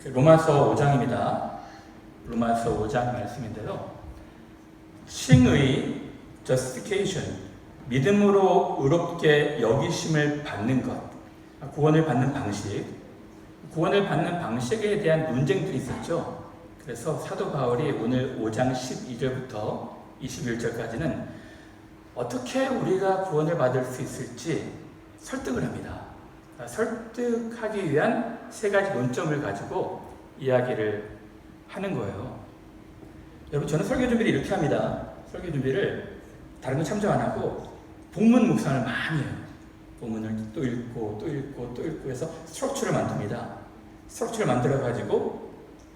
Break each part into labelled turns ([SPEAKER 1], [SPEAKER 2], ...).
[SPEAKER 1] 로마서 5장입니다. 로마서 5장 말씀인데요. 칭의, justification, 믿음으로 의롭게 여기심을 받는 것, 구원을 받는 방식, 구원을 받는 방식에 대한 논쟁들이 있었죠. 그래서 사도 바울이 오늘 5장 12절부터 21절까지는 어떻게 우리가 구원을 받을 수 있을지 설득을 합니다. 설득하기 위한 세 가지 논점을 가지고 이야기를 하는 거예요. 여러분, 저는 설교 준비를 이렇게 합니다. 설교 준비를 다른 거 참조 안 하고 본문 묵상을 많이 해요. 본문을 또 읽고 또 읽고 또 읽고 해서 스트럭처를 만듭니다. 스트럭처를 만들어 가지고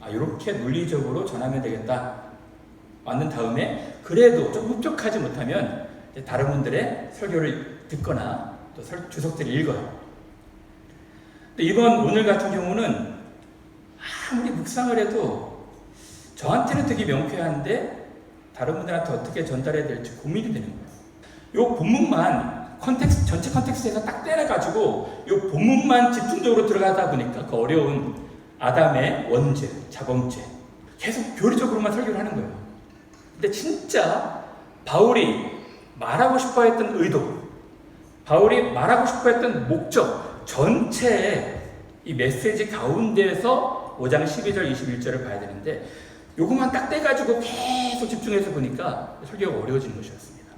[SPEAKER 1] 이렇게 논리적으로 전하면 되겠다 만든 다음에 그래도 좀 흡족하지 못하면 다른 분들의 설교를 듣거나 또 주석들을 읽어요. 근데 오늘 같은 경우는 아무리 묵상을 해도 저한테는 되게 명쾌한데 다른 분들한테 어떻게 전달해야 될지 고민이 되는 거예요. 이 본문만 전체 컨텍스트에서 딱 떼내가지고 이 본문만 집중적으로 들어가다 보니까 그 어려운 아담의 원죄, 자범죄 계속 교리적으로만 설교를 하는 거예요. 근데 진짜 바울이 말하고 싶어 했던 의도, 바울이 말하고 싶어 했던 목적 전체의 이 메시지 가운데에서 5장 12절 21절을 봐야 되는데 요것만 딱 떼가지고 계속 집중해서 보니까 설교가 어려워지는 것이었습니다.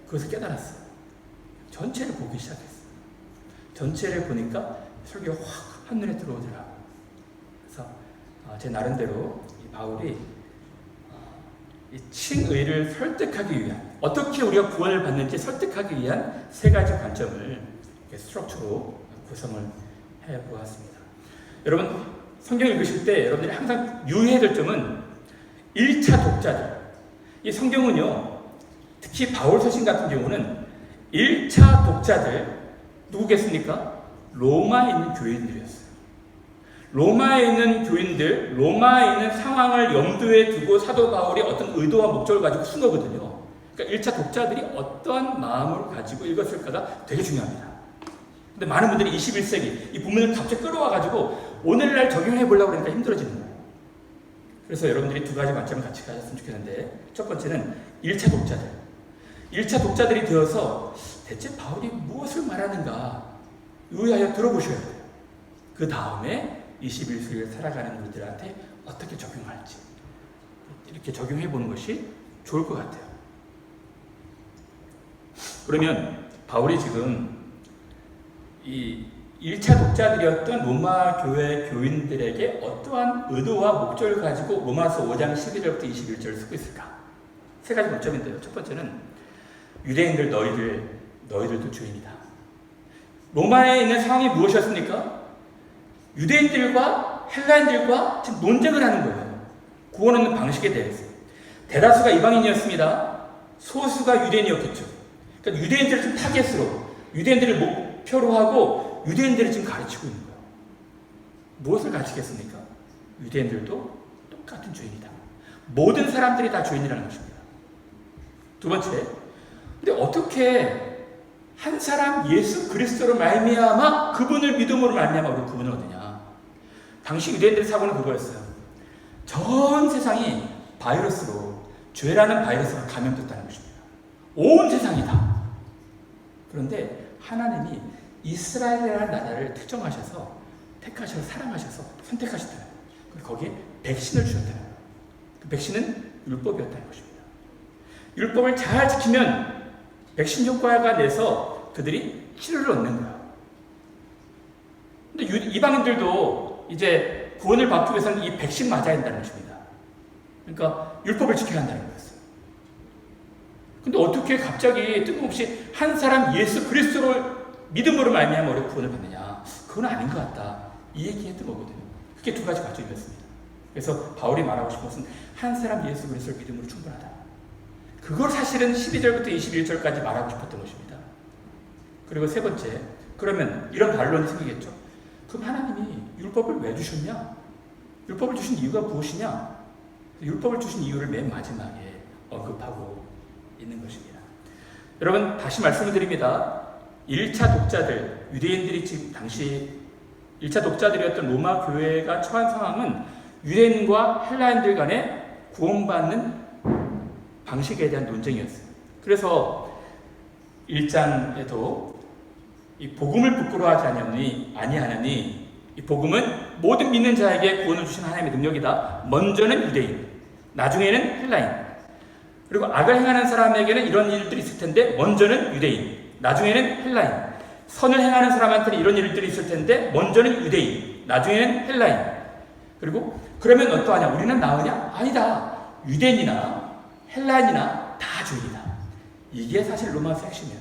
[SPEAKER 1] 그것을 깨달았어요. 전체를 보기 시작했어요. 전체를 보니까 설교가 확 한눈에 들어오더라고요. 그래서 제 나름대로 이 바울이 이 칭의를 설득하기 위한, 어떻게 우리가 구원을 받는지 설득하기 위한 세 가지 관점을 스트럭처로 구성을 해보았습니다. 여러분, 성경 읽으실 때 여러분들이 항상 유의해야 될 점은 1차 독자들. 이 성경은요, 특히 바울 서신 같은 경우는 1차 독자들 누구겠습니까? 로마에 있는 교인들이었어요. 로마에 있는 교인들, 로마에 있는 상황을 염두에 두고 사도 바울이 어떤 의도와 목적을 가지고 쓴 거거든요. 그러니까 1차 독자들이 어떠한 마음을 가지고 읽었을까가 되게 중요합니다. 근데 많은 분들이 21세기 이 본문을 갑자기 끌어와가지고 오늘날 적용해 보려고 그러니까 힘들어지는 거예요. 그래서 여러분들이 두 가지 관점을 같이 가졌으면 좋겠는데, 첫 번째는 1차 독자들. 1차 독자들이 되어서 대체 바울이 무엇을 말하는가 유의하여 들어보셔야 돼요. 그 다음에 21세기를 살아가는 우리들한테 어떻게 적용할지 이렇게 적용해 보는 것이 좋을 것 같아요. 그러면 바울이 지금 이 1차 독자들이었던 로마 교회 교인들에게 어떠한 의도와 목적을 가지고 로마서 5장 12절부터 21절을 쓰고 있을까? 세 가지 관점인데요. 첫 번째는 유대인들 너희들도 주인이다. 로마에 있는 상황이 무엇이었습니까? 유대인들과 헬라인들과 지금 논쟁을 하는 거예요. 구원 얻는 방식에 대해서. 대다수가 이방인이었습니다. 소수가 유대인이었겠죠. 그러니까 유대인들을 좀 타겟으로, 유대인들을 목표로 하고 유대인들을 지금 가르치고 있는 거예요. 무엇을 가르치겠습니까? 유대인들도 똑같은 주인이다. 모든 사람들이 다 주인이라는 것입니다. 두 번째, 근데 어떻게 한 사람 예수 그리스도로 말미암아 그분을 믿음으로 말미암아 우리 구원을 얻느냐? 당시 유대인들의 사고는 그거였어요. 전 세상이 바이러스로, 죄라는 바이러스가 감염됐다는 것입니다. 온 세상이 다. 그런데 하나님이 이스라엘이라는 나라를 특정하셔서 택하셔서 사랑하셔서 선택하셨다는 거예요. 그리고 거기에 백신을 주셨다는 거예요. 그 백신은 율법이었다는 것입니다. 율법을 잘 지키면 백신 효과가 내서 그들이 치료를 얻는 거예요. 근데 이방인들도 이제 구원을 받기 위해서는 이 백신 맞아야 한다는 것입니다. 그러니까 율법을 지켜야 한다는 거였어요. 근데 어떻게 갑자기 뜬금없이 한 사람 예수 그리스도를 믿음으로 말미암아 우리가 구원을 받느냐? 그건 아닌 것 같다. 이 얘기했던 거거든요. 그게 두 가지 관점이었습니다. 그래서 바울이 말하고 싶은 것은 한 사람 예수 그리스도를 믿음으로 충분하다. 그걸 사실은 12절부터 21절까지 말하고 싶었던 것입니다. 그리고 세 번째, 그러면 이런 반론이 생기겠죠. 그럼 하나님이 율법을 왜 주셨냐? 율법을 주신 이유가 무엇이냐? 율법을 주신 이유를 맨 마지막에 언급하고 있는 것입니다. 여러분, 다시 말씀을 드립니다. 1차 독자들, 유대인들이 지금 당시 1차 독자들이었던 로마 교회가 처한 상황은 유대인과 헬라인들 간에 구원받는 방식에 대한 논쟁이었어요. 그래서 1장에도 이 복음을 부끄러워하지 아니하느니 이 복음은 모든 믿는 자에게 구원을 주신 하나님의 능력이다. 먼저는 유대인, 나중에는 헬라인. 그리고 악을 행하는 사람에게는 이런 일들이 있을 텐데 먼저는 유대인, 나중에는 헬라인. 선을 행하는 사람한테는 이런 일들이 있을 텐데 먼저는 유대인, 나중에는 헬라인. 그리고 그러면 어떠하냐? 우리는 나으냐? 아니다. 유대인이나 헬라인이나 다 죄인이다. 이게 사실 로마서 핵심이에요.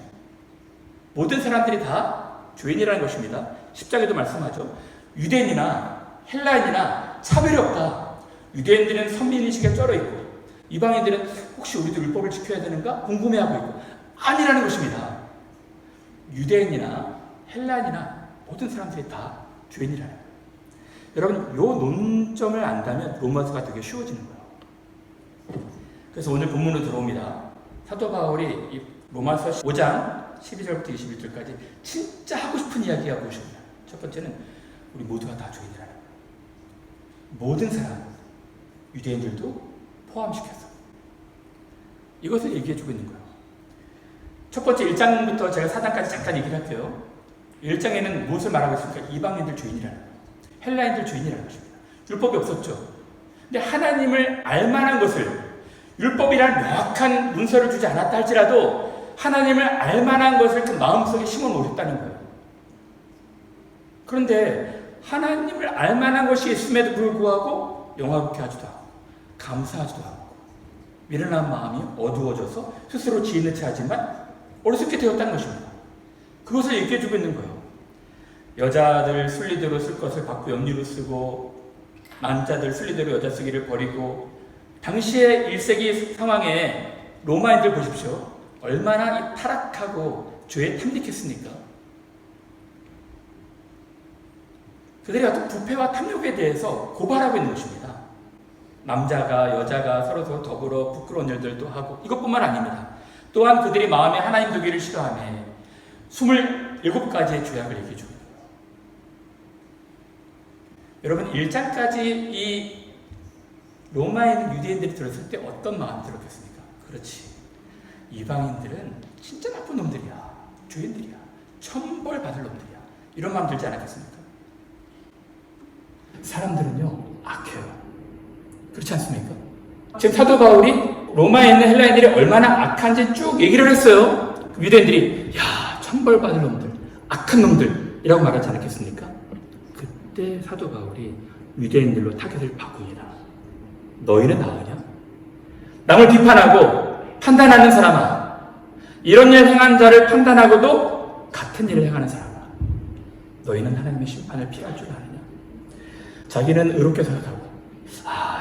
[SPEAKER 1] 모든 사람들이 다 죄인이라는 것입니다. 10장에도 말씀하죠. 유대인이나 헬라인이나 차별이 없다. 유대인들은 선민의식에 쩔어 있고 이방인들은 혹시 우리도 율법을 지켜야 되는가 궁금해하고 있고 아니라는 것입니다. 유대인이나 헬라인이나 모든 사람들이 다 죄인이라는 거예요. 여러분, 이 논점을 안다면 로마서가 되게 쉬워지는 거예요. 그래서 오늘 본문으로 들어옵니다. 사도 바울이 이 로마서 5장 12절부터 21절까지 진짜 하고 싶은 이야기가 무엇입니까? 첫 번째는 우리 모두가 다 죄인이라는 거예요. 모든 사람, 유대인들도 포함시켜서 이것을 얘기해주고 있는 거예요. 첫 번째 1장부터 제가 4장까지 잠깐 얘기를 할게요. 1장에는 무엇을 말하고 있습니까? 이방인들 죄인이라는 거예요. 헬라인들 죄인이라는 것입니다. 율법이 없었죠. 근데 하나님을 알만한 것을 율법이란 명확한 문서를 주지 않았다 할지라도 하나님을 알만한 것을 그 마음속에 심어 놓으셨다는 거예요. 그런데 하나님을 알만한 것이 있음에도 불구하고 영화롭게 하지도 않고 감사하지도 않고 미련한 마음이 어두워져서 스스로 지혜는 채 하지만 어리석게 되었다는 것입니다. 그것을 얘기해주고 있는 거예요. 여자들 순리대로 쓸 것을 받고 염리로 쓰고 남자들 순리대로 여자 쓰기를 버리고 당시의 1세기 상황에 로마인들 보십시오. 얼마나 타락하고 죄에 탐닉했습니까? 그들이 어떤 부패와 탐욕에 대해서 고발하고 있는 것입니다. 남자가 여자가 서로 더불어 부끄러운 일들도 하고 이것뿐만 아닙니다. 또한 그들이 마음에 하나님 두기를 싫어하며 27가지의 죄악을 얘기해주고 있는 거예요. 여러분 1장까지 이 로마에 있는 유대인들이 들었을 때 어떤 마음이 들었겠습니까? 그렇지. 이방인들은 진짜 나쁜 놈들이야. 죄인들이야. 천벌받을 놈들이야. 이런 마음 들지 않았겠습니까? 사람들은요, 악해요. 그렇지 않습니까? 지금 사도 바울이 로마에 있는 헬라인들이 얼마나 악한지 쭉 얘기를 했어요. 유대인들이, 야, 천벌받을 놈들, 악한 놈들이라고 말하지 않았겠습니까? 그때 사도 바울이 유대인들로 타겟을 바꿉니다. 너희는 나으냐? 남을 비판하고 판단하는 사람아, 이런 일 행한 자를 판단하고도 같은 일을 행하는 사람아, 너희는 하나님의 심판을 피할 줄 아느냐? 자기는 의롭게 생각하고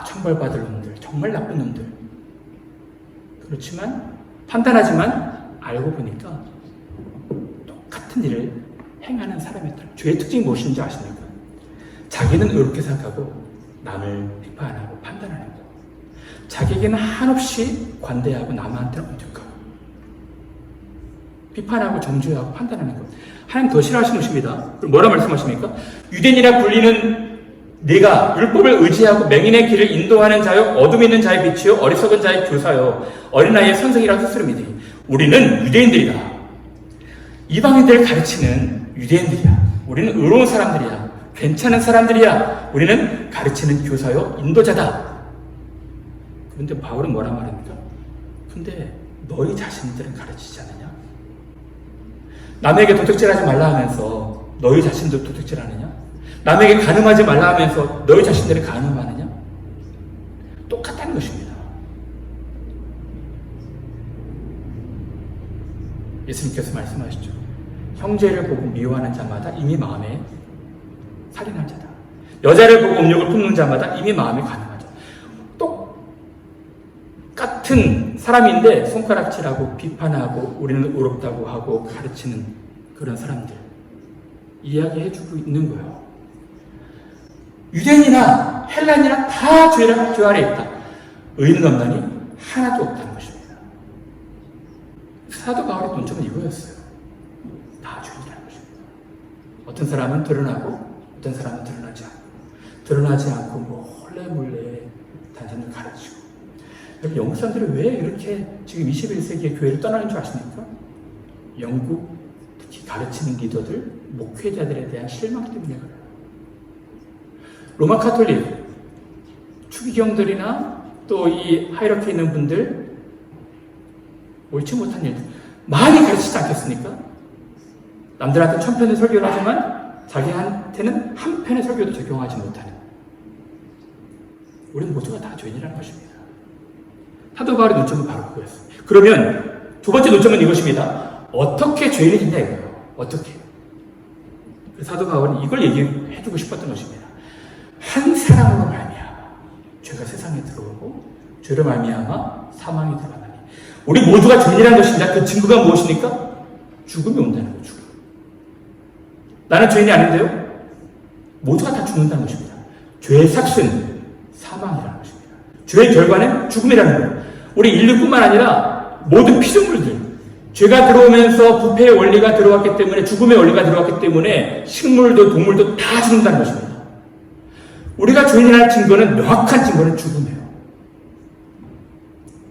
[SPEAKER 1] 천벌받을 놈들, 정말 나쁜 놈들. 그렇지만 판단하지만 알고 보니까 똑같은 일을 행하는 사람이었다. 죄의 특징이 무엇인지 아십니까? 자기는 의롭게 생각하고 남을 비판하고 판단하는 것. 자기에게는 한없이 관대하고 남한테는 엄격하고 비판하고 정죄하고 판단하는 것. 하나님 더 싫어하시는 것입니다. 그럼 뭐라 말씀하십니까? 유대인이라 불리는 네가 율법을 의지하고 맹인의 길을 인도하는 자요, 어둠 있는 자의 빛이요, 어리석은 자의 교사요, 어린아이의 선생이라 스스로 믿으니 우리는 유대인들이다. 이방인들을 가르치는 유대인들이야. 우리는 의로운 사람들이야. 괜찮은 사람들이야. 우리는 가르치는 교사요, 인도자다. 그런데 바울은 뭐라 말합니까? 근데 너희 자신들은 가르치지 않느냐? 남에게 도둑질하지 말라 하면서 너희 자신도 도둑질하느냐? 남에게 간음하지 말라 하면서 너희 자신들이 간음하느냐? 똑같다는 것입니다. 예수님께서 말씀하시죠. 형제를 보고 미워하는 자마다 이미 마음에 살인한 자다. 여자를 보고 음욕을 품는 자마다 이미 마음에 간음한 자다. 똑같은 사람인데 손가락질하고 비판하고 우리는 의롭다고 하고 가르치는 그런 사람들 이야기해주고 있는 거예요. 유대인이나 헬란이나 다 죄 아래 있다. 의인은 없나니 하나도 없다는 것입니다. 사도 바울의 논점은 이거였어요. 다 죄인이라는 것입니다. 어떤 사람은 드러나고 어떤 사람은 드러나지 않고 몰래 단상을 가르치고. 여러분, 영국 사람들이 왜 이렇게 지금 21세기의 교회를 떠나는 줄 아십니까? 영국 특히 가르치는 리더들, 목회자들에 대한 실망 때문에 그래요. 로마 카톨릭 추기경들이나 또 이 하이라키에 있는 분들 옳지 못한 일들 많이 가르치지 않겠습니까? 남들한테 1000편의 설교를 하지만 자기한테는 한 편의 설교도 적용하지 못하는, 우리는 모두가 다 죄인이라는 것입니다. 사도 바울의 논점은 바로 그거였어요. 그러면 두 번째 논점은 이것입니다. 어떻게 죄인이 됐냐 이거예요. 어떻게? 사도 바울은 이걸 얘기해주고 싶었던 것입니다. 한 사람으로 말미암아 죄가 세상에 들어오고 죄로 말미암아 사망이 들어가나니, 우리 모두가 죄인이라는 것입니다. 그 증거가 무엇입니까? 죽음이 온다는 거죠. 나는 죄인이 아닌데요? 모두가 다 죽는다는 것입니다. 죄의 삭은 사망이라는 것입니다. 죄의 결과는 죽음이라는 거예요. 우리 인류뿐만 아니라 모든 피조물들, 죄가 들어오면서 부패의 원리가 들어왔기 때문에, 죽음의 원리가 들어왔기 때문에 식물도 동물도 다 죽는다는 것입니다. 우리가 죄인이라는 증거는, 명확한 증거는 죽음이에요.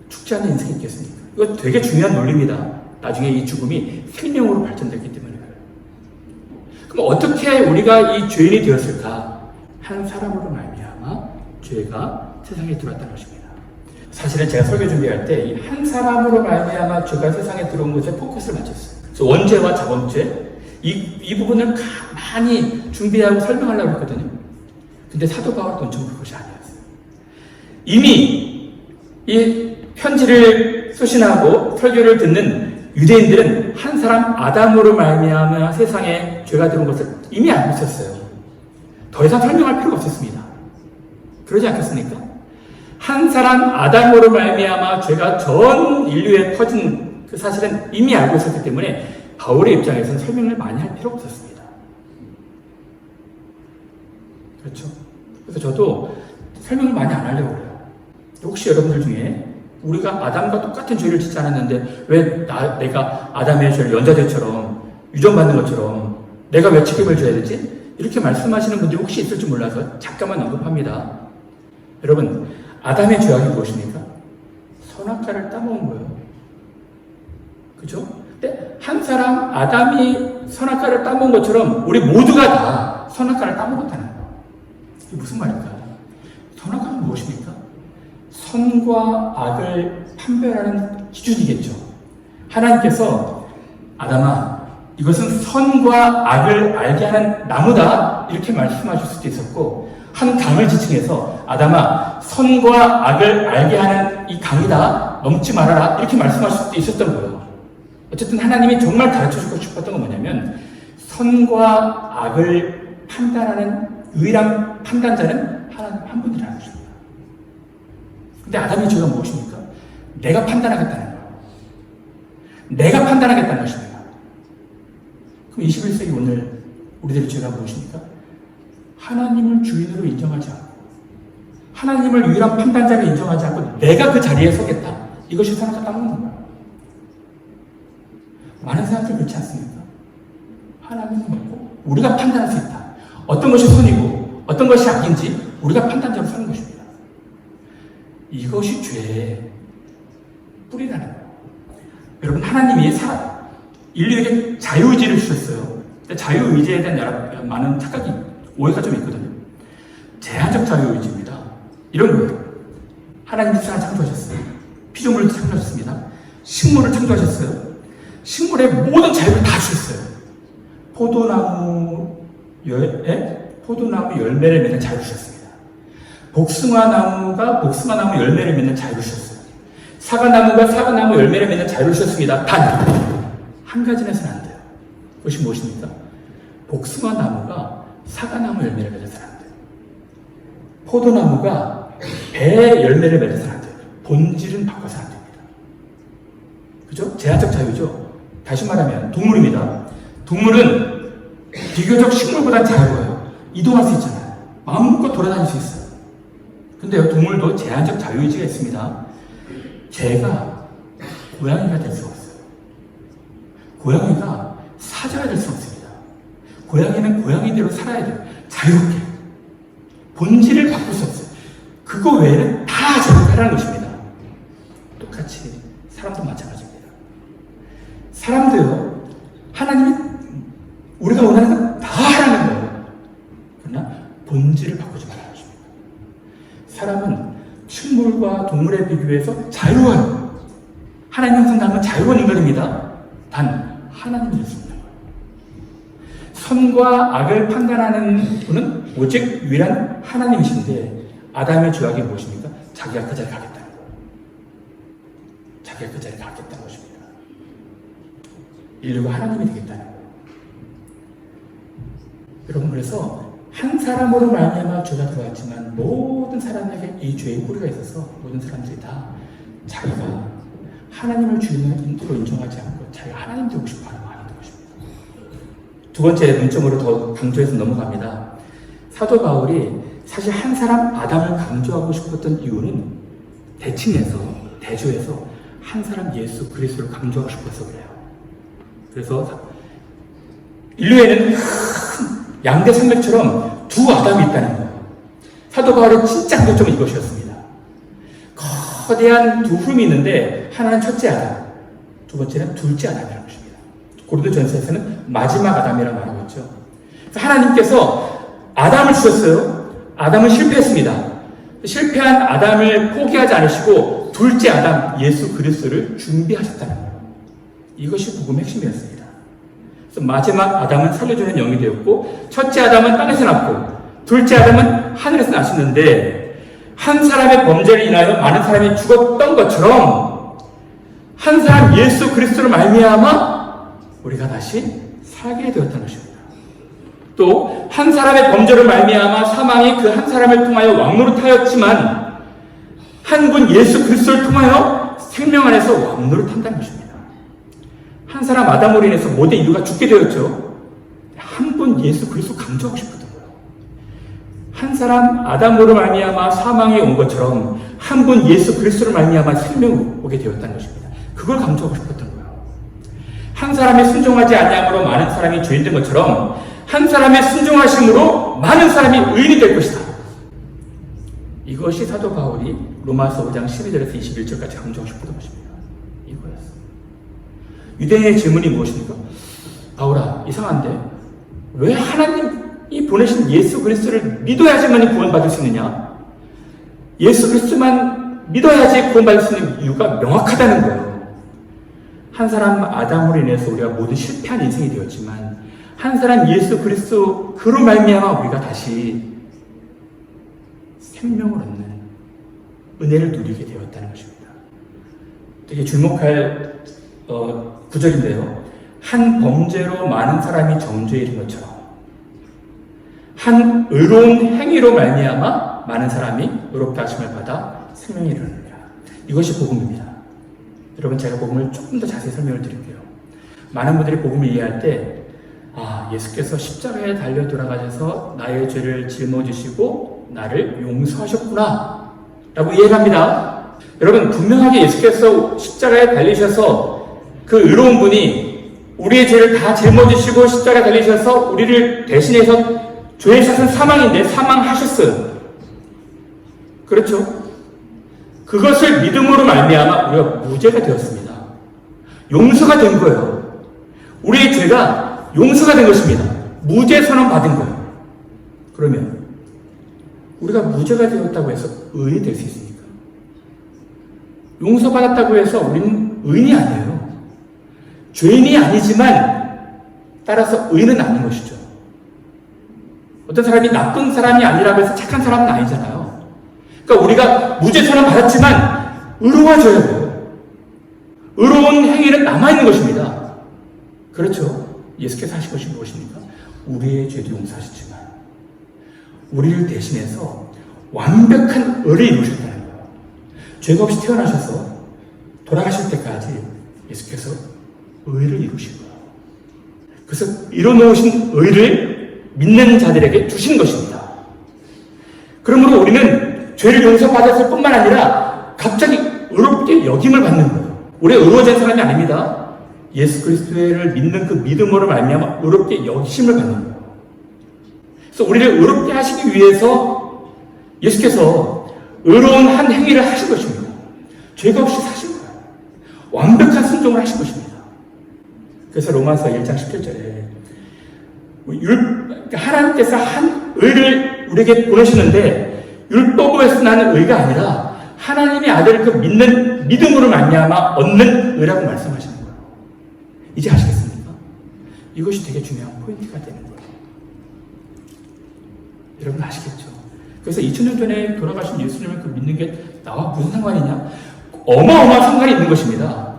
[SPEAKER 1] 죽지 않는 인생이 있겠습니까? 이거 되게 중요한 논리입니다. 나중에 이 죽음이 생명으로 발전됐기 때문에 그래요. 그럼 어떻게 우리가 이 죄인이 되었을까? 한 사람으로 말미암아 죄가 세상에 들어왔다는 것입니다. 사실은 제가 설교 준비할 때 이 한 사람으로 말미암아 죄가 세상에 들어온 것에 포커스를 맞췄어요. 그래서 원죄와 자범죄 이 부분을 많이 준비하고 설명하려고 했거든요. 근데 사도 바울 논점은 그것이 아니었어요. 이미 이 편지를 수신하고 설교를 듣는 유대인들은 한 사람 아담으로 말미암아 세상에 죄가 들어온 것을 이미 알고 있었어요. 더 이상 설명할 필요가 없었습니다. 그러지 않겠습니까? 한 사람 아담으로 말미암아 죄가 전 인류에 퍼진 그 사실은 이미 알고 있었기 때문에 바울의 입장에서는 설명을 많이 할 필요가 없었습니다. 그렇죠? 그래서 저도 설명을 많이 안 하려고 해요. 혹시 여러분들 중에 우리가 아담과 똑같은 죄를 짓지 않았는데 왜 내가 아담의 죄를 연자제처럼 유전받는 것처럼 내가 왜 책임을 져야 되지? 이렇게 말씀하시는 분들이 혹시 있을지 몰라서 잠깐만 언급합니다. 여러분, 아담의 죄악이 무엇입니까? 선악과를 따먹은 거예요. 그죠? 근데 한 사람 아담이 선악과를 따먹은 것처럼 우리 모두가 다 선악과를 따먹었다는 거예요. 이게 무슨 말일까요? 선악과는 무엇입니까? 선과 악을 판별하는 기준이겠죠. 하나님께서 아담아, 이것은 선과 악을 알게 하는 나무다, 이렇게 말씀하실 수도 있었고, 한 강을 지칭해서 아담아, 선과 악을 알게 하는 이 강이다, 넘지 말아라, 이렇게 말씀하실 수도 있었던 거예요. 어쨌든 하나님이 정말 가르쳐주고 싶었던 건 뭐냐면, 선과 악을 판단하는 유일한 판단자는 하나님 한 분이라는 것입니다. 근데 아담의 죄가 무엇입니까? 내가 판단하겠다는 거예요. 내가 판단하겠다는 것입니다. 그럼 21세기 오늘 우리들의 죄가 무엇입니까? 하나님을 주인으로 인정하지 않고, 하나님을 유일한 판단자로 인정하지 않고 내가 그 자리에 서겠다. 이것이 선악과 따먹는 거예요. 많은 사람들이 그렇지 않습니까? 하나님은 없고 우리가 판단할 수 있다. 어떤 것이 선이고 어떤 것이 악인지 우리가 판단자로 서는 것입니다. 이것이 죄의 뿌리라는 거예요. 여러분, 하나님이 인류에게 자유의지를 주셨어요. 자유의지에 대한 많은 착각이, 오해가 좀 있거든요. 제한적 자유의지입니다. 이런 거예요. 하나님이 세상을 창조하셨어요. 피조물을 창조하셨습니다. 식물을 창조하셨어요. 식물의 모든 자유를 다 주셨어요. 포도나무 열매를 맺는 자유를 주셨습니다. 복숭아나무가 복숭아나무 열매를 맺는 자유를 주셨어요. 사과나무가 사과나무 열매를 맺는 자유를 주셨습니다. 단 한 가지는 해서는 안 돼요. 그것이 무엇입니까? 복숭아나무가 사과나무 열매를 맺어서는 안 돼요. 포도나무가 배 열매를 맺어서는 안 돼요. 본질은 바꿔서는 안 됩니다. 그죠? 제한적 자유죠. 다시 말하면 동물입니다. 동물은 비교적 식물보다 자유로워요. 이동할 수 있잖아요. 마음껏 돌아다닐 수 있어요. 근데요, 동물도 제한적 자유의지가 있습니다. 개가 고양이가 될 수 없어요. 고양이가 사자가 될 수 없습니다. 고양이는 고양이대로 살아야 돼요. 자유롭게 본질을 바꿀 수 없어요. 그거 외에는 다 자유하라는 것입니다. 똑같이 사람도 마찬가지입니다. 사람도요, 하나님이 우리가 원하는 건 다 하라는 거예요. 그러나 본질을 바꾸지 말라는 것입니다. 사람은 식물과 동물에 비교해서 자유한, 하나님 형상 닮은 자유한 인간입니다. 단 하나님을 믿습니다. 선과 악을 판단하는 분은 오직 유일한 하나님이신데, 아담의 죄악이 무엇입니까? 자기가 그 자리에 가겠다는 거예요. 자기가 그 자리에 가겠다는 것입니다. 인류가 하나님이 되겠다는 거예요. 여러분, 그래서 한 사람으로 말미암아 죄가 들어왔지만 모든 사람에게 이 죄의 뿌리가 있어서 모든 사람들이 다 자기가 하나님을 주인으로 인정하지 않고 자기가 하나님 되고 싶어하는 마음이 있는 것입니다. 두 번째 문점으로 더 강조해서 넘어갑니다. 사도 바울이 사실 한 사람 아담을 강조하고 싶었던 이유는 대칭해서, 대조해서 한 사람 예수 그리스도를 강조하고 싶어서 그래요. 그래서 인류에는 큰 양대 산맥처럼 두 아담이 있다는 거예요. 사도 바울의 진짜 강조점은 이것이었습니다. 거대한 두 흐름이 있는데, 하나는 첫째 아담, 두 번째는 둘째 아담이라는 것입니다. 고린도전서에서는 마지막 아담이라고 말하고 있죠. 하나님께서 아담을 주셨어요. 아담은 실패했습니다. 실패한 아담을 포기하지 않으시고 둘째 아담 예수 그리스도를 준비하셨다는 거예요. 이것이 복음의 핵심이었습니다. 그래서 마지막 아담은 살려주는 영이 되었고, 첫째 아담은 땅에서 났고, 둘째 아담은 하늘에서 나셨는데, 한 사람의 범죄를 인하여 많은 사람이 죽었던 것처럼 한 사람 예수 그리스도를 말미암아 우리가 다시 살게 되었다는 것입니다. 또 한 사람의 범죄를 말미암아 사망이 그 한 사람을 통하여 왕노릇하였지만, 한 분 예수 그리스도를 통하여 생명 안에서 왕노릇한다는 것입니다. 한 사람 아담으로 인해서 모든 인류가 죽게 되었죠. 한 분 예수 그리스도 강조하고 싶었던 거예요. 한 사람 아담으로 말미암아 사망이 온 것처럼 한 분 예수 그리스도를 말미암아 생명이 오게 되었다는 것입니다. 그걸 강조하고 싶었던 거예요. 한 사람이 순종하지 아니함으로 많은 사람이 죄인된 것처럼 한 사람의 순종하심으로 많은 사람이 의인이 될 것이다. 이것이 사도 바울이 로마서 5장 12절에서 21절까지 강조하고 싶었던 것입니다. 이거였어요. 유대인의 질문이 무엇입니까? 바울아, 이상한데 왜 하나님이 보내신 예수 그리스도를 믿어야지만 구원받을 수 있느냐? 예수 그리스도만 믿어야지 구원받을 수 있는 이유가 명확하다는 거예요. 한 사람 아담으로 인해서 우리가 모두 실패한 인생이 되었지만, 한 사람 예수 그리스도 그로 말미암아 우리가 다시 생명을 얻는 은혜를 누리게 되었다는 것입니다. 되게 주목할 구절인데요. 한 범죄로 많은 사람이 정죄에 이른 것처럼 한 의로운 행위로 말미암아 많은 사람이 의롭다 하심을 받아 생명에 이르느니라. 이것이 복음입니다. 여러분, 제가 복음을 조금 더 자세히 설명을 드릴게요. 많은 분들이 복음을 이해할 때 예수께서 십자가에 달려 돌아가셔서 나의 죄를 짊어지시고 나를 용서하셨구나 라고 이해를 합니다. 여러분, 분명하게 예수께서 십자가에 달리셔서 그 의로운 분이 우리의 죄를 다 짊어지시고 십자가에 달리셔서 우리를 대신해서 죄의 샷은 사망인데 사망하셨어요. 그렇죠? 그것을 믿음으로 말미암아 우리가 무죄가 되었습니다. 용서가 된 거예요. 우리의 죄가 용서가 된 것입니다. 무죄 선언 받은 거예요. 그러면 우리가 무죄가 되었다고 해서 의인이 될 수 있습니까? 용서받았다고 해서 우리는 의인이 아니에요. 죄인이 아니지만 따라서 의인은 아닌 것이죠. 어떤 사람이 나쁜 사람이 아니라고 해서 착한 사람은 아니잖아요. 그러니까 우리가 무죄 선언 받았지만 의로워져야 돼요. 의로운 행위는 남아있는 것입니다. 그렇죠? 예수께서 하신 것이 무엇입니까? 우리의 죄도 용서하셨지만 우리를 대신해서 완벽한 의를 이루셨다는 거예요. 죄가 없이 태어나셔서 돌아가실 때까지 예수께서 의를 이루신 거예요. 그래서 이뤄놓으신 의를 믿는 자들에게 주신 것입니다. 그러므로 우리는 죄를 용서받았을 뿐만 아니라 갑자기 의롭게 여김을 받는 거예요. 우리가 의로워진 사람이 아닙니다. 예수 그리스도를 믿는 그 믿음으로 말미암아 의롭게 여기심을 받는 거예요. 그래서 우리를 의롭게 하시기 위해서 예수께서 의로운 한 행위를 하신 것입니다. 죄가 없이 사신 거예요. 완벽한 순종을 하신 것입니다. 그래서 로마서 1장 17절에 하나님께서 한 의를 우리에게 보내시는데 율법에서 나는 의가 아니라 하나님의 아들을 그 믿는 믿음으로 말미암아 얻는 의라고 말씀하시는 거예요. 이제 아시겠습니까? 이것이 되게 중요한 포인트가 되는 거예요. 여러분 아시겠죠? 그래서 2000년 전에 돌아가신 예수님을 그 믿는 게 나와 무슨 상관이냐? 어마어마한 상관이 있는 것입니다.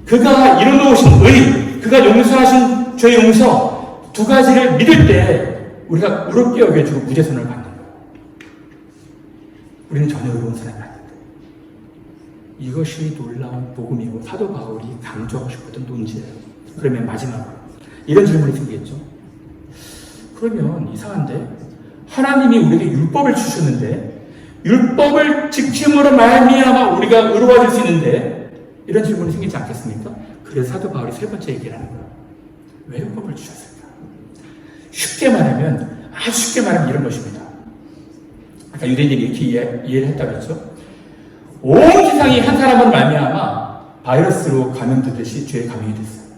[SPEAKER 1] 그가 이루어놓으신 의, 그가 용서하신 죄 용서 두 가지를 믿을 때 우리가 의롭게 여겨지고 무죄선을 받는 거예요. 우리는 전혀 의로운 사람이 아닌데 이것이 놀라운 복음이고 사도 바울이 강조하고 싶었던 논지예요. 그러면 마지막으로 이런 질문이 생기겠죠. 그러면 이상한데 하나님이 우리에게 율법을 주셨는데 율법을 지킴으로 말미암아 우리가 의로워질 수 있는데 이런 질문이 생기지 않겠습니까? 그래서 사도 바울이 세 번째 얘기를 하는 거예요. 왜 율법을 주셨을까? 쉽게 말하면 아주 쉽게 말하면 이런 것입니다. 아까 유대인들이 이렇게 이해를 했다고 했죠. 온 세상이 한 사람으로 말미암아 바이러스로 감염되듯이 죄에 감염이 됐어요.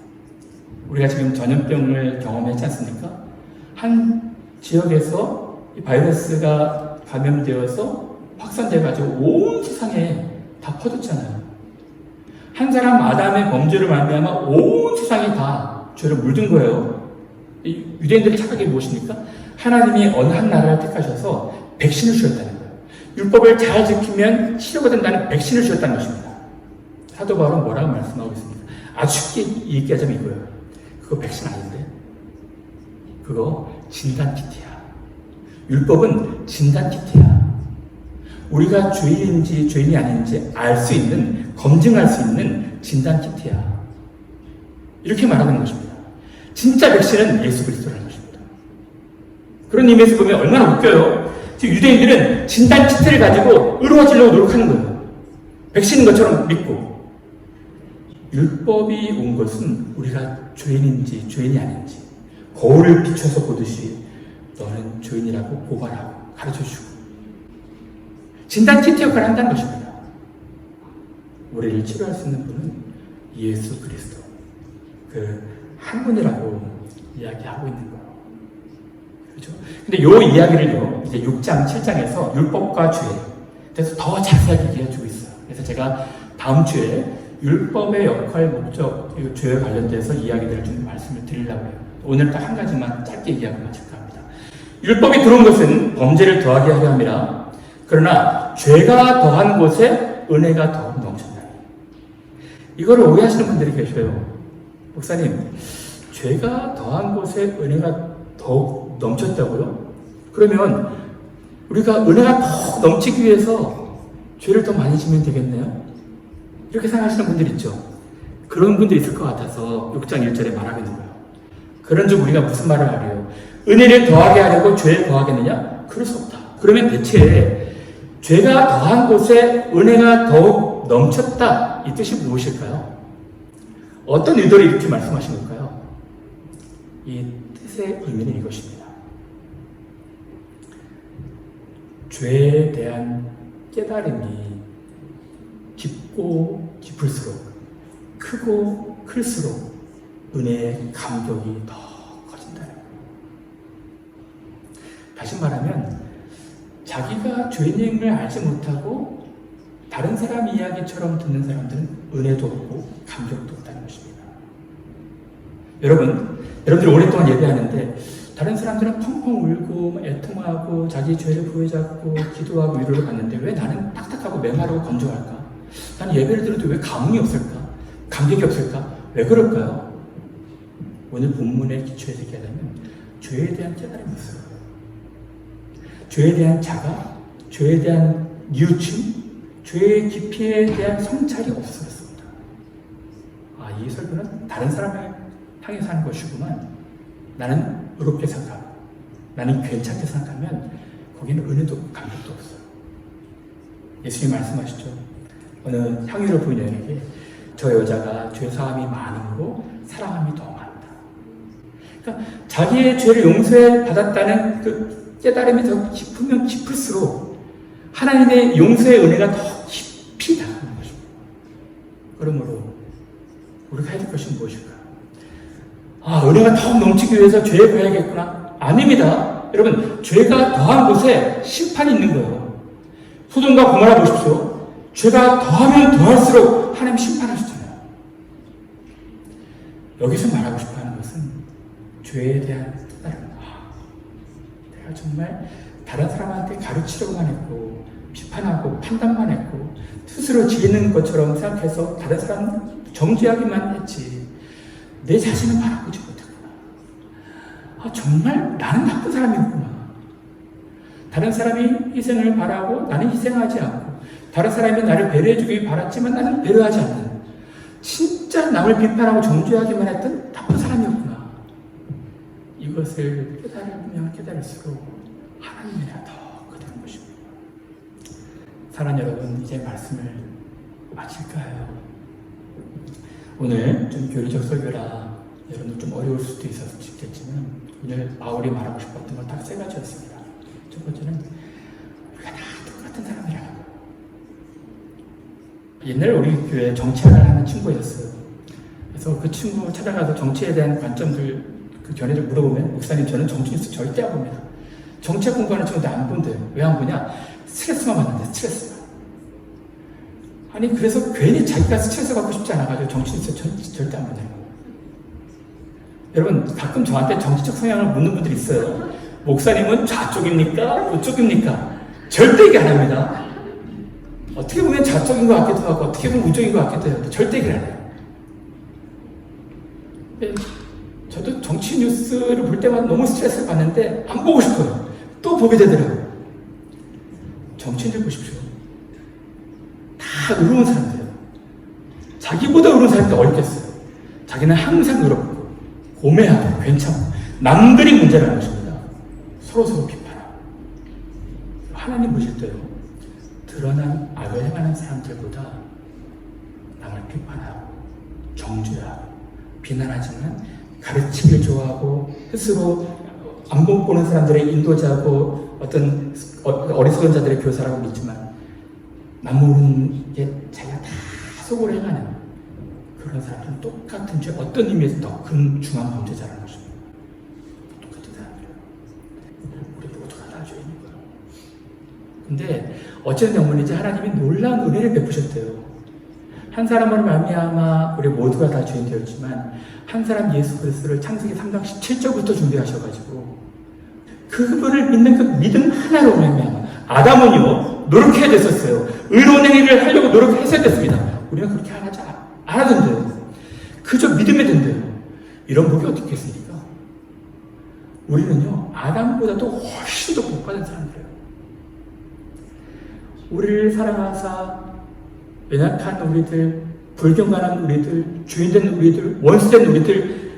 [SPEAKER 1] 우리가 지금 전염병을 경험했지 않습니까? 한 지역에서 이 바이러스가 감염되어서 확산돼가지고 온 세상에 다 퍼졌잖아요. 한 사람 아담의 범죄를 말미암아 온 세상이 다 죄를 물든 거예요. 이 유대인들의 착각이 무엇입니까? 하나님이 어느 한 나라를 택하셔서 백신을 주셨다는 거예요. 율법을 잘 지키면 치료가 된다는 백신을 주셨다는 것입니다. 사도 바울은 뭐라고 말씀하고 있습니까? 아주 쉽게 얘기하자면 이거예요. 그거 백신 아닌데? 그거 진단키트야. 율법은 진단키트야. 우리가 죄인인지 죄인이 아닌지 알 수 있는, 검증할 수 있는 진단키트야. 이렇게 말하는 것입니다. 진짜 백신은 예수 그리스도라는 것입니다. 그런 의미에서 보면 얼마나 웃겨요. 지금 유대인들은 진단키트를 가지고 의로워지려고 노력하는 거예요. 백신인 것처럼 믿고. 율법이 온 것은 우리가 죄인인지 죄인이 아닌지 거울을 비춰서 보듯이 너는 죄인이라고 고발하고 가르쳐주고 진단키트 역할을 한다는 것입니다. 우리를 치료할 수 있는 분은 예수 그리스도 그 한 분이라고 이야기하고 있는 거예요. 그렇죠? 근데 이 이야기를요 이제 6장 7장에서 율법과 죄에 대해서 더 자세하게 얘기해주고 있어요. 그래서 제가 다음 주에 율법의 역할, 목적, 그리고 죄에 관련돼서 이야기들을 좀 말씀을 드리려고 해요. 오늘 딱 한 가지만 짧게 얘기하고 마칠까 합니다. 율법이 들어온 것은 범죄를 더하게 하려 함이라. 그러나 죄가 더한 곳에 은혜가 더 넘친다. 이거를 오해하시는 분들이 계셔요. 목사님, 죄가 더한 곳에 은혜가 더 넘쳤다고요? 그러면 우리가 은혜가 더 넘치기 위해서 죄를 더 많이 지면 되겠네요? 이렇게 생각하시는 분들 있죠. 그런 분들이 있을 것 같아서 6장 1절에 말하고 있는 거예요. 그런 즉 우리가 무슨 말을 하래요? 은혜를 더하게 하려고 죄를 더하겠느냐? 그럴 수 없다. 그러면 대체 죄가 더한 곳에 은혜가 더욱 넘쳤다. 이 뜻이 무엇일까요? 어떤 의도로 이렇게 말씀하신 걸까요? 이 뜻의 의미는 이것입니다. 죄에 대한 깨달음이 깊고 깊을수록 크고 클수록 은혜의 감격이 더 커진다는 거예요. 다시 말하면 자기가 죄인임을 알지 못하고 다른 사람 이야기처럼 듣는 사람들은 은혜도 없고 감격도 없다는 것입니다. 여러분들이 오랫동안 예배하는데 다른 사람들은 펑펑 울고 애통하고 자기 죄를 부여잡고 기도하고 위로를 받는데 왜 나는 딱딱하고 맹하고 건조할까? 나는 예배를 들어도 왜 감흥이 없을까? 감격이 없을까? 왜 그럴까요? 오늘 본문의 기초에서 얘기하자면 죄에 대한 깨달음이 없어요. 죄에 대한 자각, 죄에 대한 뉘우침, 죄의 깊이에 대한 성찰이 없었습니다. 이 설교는 다른 사람을 향해서 하는 것이구만. 나는 의롭게 생각하고 나는 괜찮게 생각하면 거기는 은혜도 없고 감격도 없어요. 예수님 말씀하시죠. 어느 향유를 부인에게 저 여자가 죄사함이 많음으로 사랑함이 더 많다. 그러니까 자기의 죄를 용서해 받았다는 그 깨달음이 더 깊으면 깊을수록 하나님의 용서의 은혜가 더 깊이 다가가는 것입니다. 그러므로 우리가 해야 될 것이 무엇일까? 은혜가 더 넘치기 위해서 죄에 가야겠구나? 아닙니다. 여러분, 죄가 더한 곳에 심판이 있는 거예요. 소돔과 고모라 보십시오. 죄가 더하면 더할수록 하나님 심판하시잖아요. 여기서 말하고 싶어하는 것은 죄에 대한 깨달음. 내가 정말 다른 사람한테 가르치려고만 했고 비판하고 판단만 했고 스스로 지는 것처럼 생각해서 다른 사람 정죄하기만 했지 내 자신은 바라보지 못했구나. 정말 나는 나쁜 사람이었구나. 다른 사람이 희생을 바라고 나는 희생하지 않고 다른 사람이 나를 배려해주길 바랐지만 나는 배려하지 않는 진짜 남을 비판하고 정죄하기만 했던 나쁜 사람이었구나. 이것을 깨달으면 깨달을수록 하나님의 은혜가 더 크다는 것입니다. 사랑하는 여러분, 이제 말씀을 마칠까요? 오늘 좀 교리적 설교라 여러분 좀 어려울 수도 있었겠지만 오늘 바울이 말하고 싶었던 건 딱 세 가지였습니다. 첫 번째는 우리가 다 똑같은 사람이라는 거예요. 옛날 우리 교회에 정치학을 하는 친구가 있었어요. 그래서 그 친구 찾아가서 정치에 대한 관점들, 그 견해를 물어보면 목사님 저는 정치 뉴스 절대 안 봅니다. 정치학 공부하는 친구도 안 본대요. 왜 안 보냐? 스트레스만 받는데 스트레스만. 아니 그래서 괜히 자기가 스트레스 받고 싶지 않아가지고 정치 뉴스 절대 안 본다는 거예요. 여러분 가끔 저한테 정치적 성향을 묻는 분들이 있어요. 목사님은 좌쪽입니까? 우쪽입니까? 절대 얘기 안 합니다. 어떻게 보면 좌쪽인 것 같기도 하고 어떻게 보면 우쪽인 것 같기도 해요. 절대 얘기를 안 해요. 저도 정치 뉴스를 볼 때마다 너무 스트레스를 받는데 안 보고 싶어요. 또 보게 되더라고요. 정치인들 보십시오. 다 의로운 사람들이에요. 자기보다 의로운 사람이 어렵겠어요. 자기는 항상 의롭고 고매하고 괜찮고 남들이 문제라는 것입니다. 서로 비판하고 하나님 보실 때요. 드러난 악을 행하는 사람들보다 남을 비판하고 정죄하고 비난하지만 가르치기를 좋아하고 스스로 안 보는 사람들의 인도자고 어떤 어리석은 자들의 교사라고 믿지만 남 모르는 게 자기가 다 속으로 행하는 그런 사람들은 똑같은 죄, 어떤 의미에서 더 큰 중한 범죄자라는 것입니다. 똑같은 사람들이에요. 우리 모두가 다 죄인인 거예요. 근데 어쨌든 영문이지 하나님이 놀라운 은혜를 베푸셨대요. 한 사람으로 말미암아 우리 모두가 다 죄인 되었지만 한 사람 예수 그리스도를 창세기 3장 17절부터 준비하셔가지고 그분을 믿는 그 믿음 하나로 말미암아 아담은요 노력해야 됐었어요. 의로운 행위를 하려고 노력했어야 됐습니다. 우리는 그렇게 안 하던데요. 그저 믿음에 된대요. 이런 복이 어떻게 있습니까? 우리는요 아담보다도 훨씬 더 복받은 사람들이에요. 우리를 사랑하사 연약한 우리들, 불경건한 우리들, 주인된 우리들, 원수된 우리들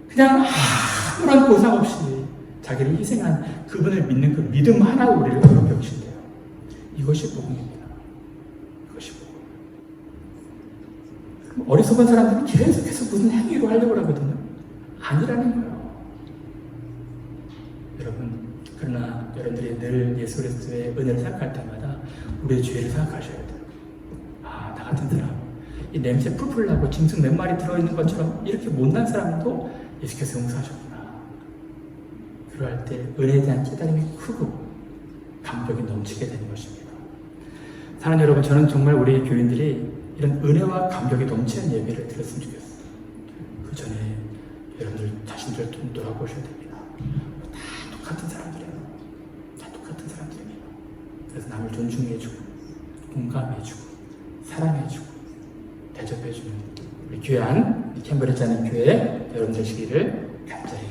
[SPEAKER 1] 그냥 아무런 보상 없이 자기를 희생한 그분을 믿는 그 믿음 하나로 우리를 그렇게 여기신대요. 이것이 복음입니다. 이것이 복음. 어리석은 사람들은 계속해서 무슨 행위로 하려고 하거든요. 아니라는 거예요. 여러분, 그러나 여러분들이 늘 예수 그리스도의 은혜를 생각할 때마다 우리의 죄를 생각하셔야 돼요. 나 같은 사람, 이 냄새 풀풀 나고 짐승 몇 마리 들어있는 것처럼 이렇게 못난 사람도 예수께서 용서하셨구나. 그럴 때 은혜에 대한 깨달음이 크고 감격이 넘치게 되는 것입니다. 사랑하는 여러분, 저는 정말 우리 교인들이 이런 은혜와 감격이 넘치는 예배를 드렸으면 좋겠어요. 그 전에 여러분들 자신들을 좀 돌아보셔야 됩니다. 다 똑같은 사람들이에요. 다 똑같은 사람들입니다. 그래서 남을 존중해주고 공감해주고 사랑해주고 대접해주는 우리 귀한 캠브리지 하는 교회 여러분 되시기를 간절히